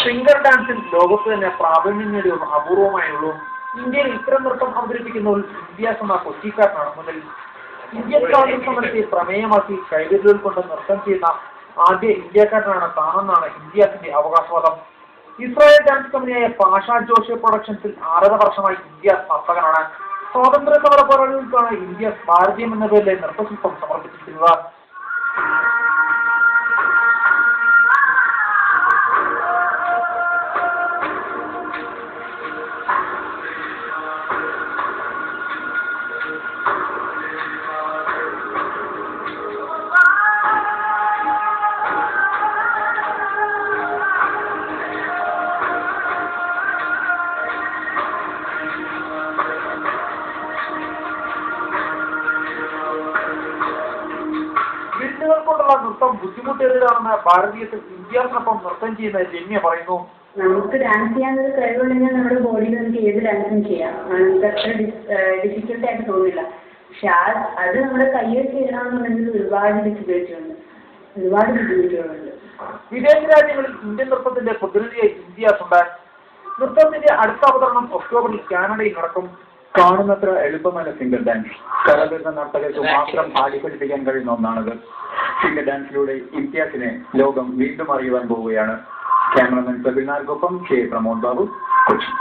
Finger ഡാൻസിൽ ലോകത്ത് തന്നെ പ്രാവീണ്യം നേടിയ അപൂർവമായുള്ളൂ. ഇന്ത്യയിൽ ഇത്തരം നൃത്തം അവതരിപ്പിക്കുന്നവർ ഇന്ത്യാസ് എന്ന കൊച്ചിക്കാരനാണ് മുതൽ. ഇന്ത്യൻ സ്വാതന്ത്ര്യ സമരത്തെ പ്രമേയമാക്കി കൈവിരലുകൾ കൊണ്ട് നൃത്തം ചെയ്യുന്ന ആദ്യ ഇന്ത്യക്കാരനാണ് താനെന്നാണ് ഇന്ത്യാസിന്റെ അവകാശവാദം. ഇസ്രായേൽ ഡാൻസ് കമ്പനിയായ പാഷ ജോഷി പ്രൊഡക്ഷൻസിൽ 6.5 വർഷമായി ഇന്ത്യാസ് നർത്തകനാണ്. സ്വാതന്ത്ര്യ സമര പോരാളികൾക്കാണ് ഇന്ത്യാസ് ഭാരതീയം എന്ന പേരിലെ നൃത്തശില്പം സമർപ്പിച്ചിരിക്കുന്നത്. കൊണ്ടുള്ള നൃത്തം ബുദ്ധിമുട്ടേറിയതാണെന്ന് ഭാരതീയത്തിൽ ഇന്ത്യാസിനൊപ്പം നൃത്തം ചെയ്യുന്ന രമ്യ പറയുന്നു. നമുക്ക് ഡാൻസ് ചെയ്യാനൊരു കഴിവുണ്ടെങ്കിൽ നമ്മുടെ ബോഡിയിൽ നമുക്ക് ഏത് ഡാൻസും ചെയ്യാം. നമുക്ക് അത്ര ഡിഫിക്കൽട്ട് ആയിട്ട് തോന്നില്ല. പക്ഷെ അത് നമ്മുടെ കയ്യിൽ ചെയ്യണമെന്നുണ്ടെങ്കിൽ ഒരുപാട് ഡിഫിക്കൽറ്റിയുണ്ട്, ഒരുപാട് ബുദ്ധിമുട്ടുകളുണ്ട്. വിദേശ രാജ്യങ്ങളിൽ ഇന്ത്യൻ നൃത്തത്തിന്റെ പ്രതിനിധിയായി ഇന്ത്യാസ് ഉണ്ട്. നൃത്തത്തിന്റെ അടുത്ത അവതരണം ഒക്ടോബറിൽ കാനഡയിൽ നടക്കും. കാണുന്നത്ര എളുപ്പമല്ല ഫിംഗർ ഡാൻസ്. കലവരുന്ന നർത്തകർക്ക് മാത്രം ആടിപ്പഠിപ്പിക്കാൻ കഴിയുന്ന ഒന്നാണത്. ഫിംഗർ ഡാൻസിലൂടെ ഇംതിയാസിനെ ലോകം വീണ്ടും അറിയുവാൻ പോവുകയാണ്. ക്യാമറമാൻ പ്രബിനാർക്കൊപ്പം കെ പ്രമോദ് ബാബു, കൊച്ചി.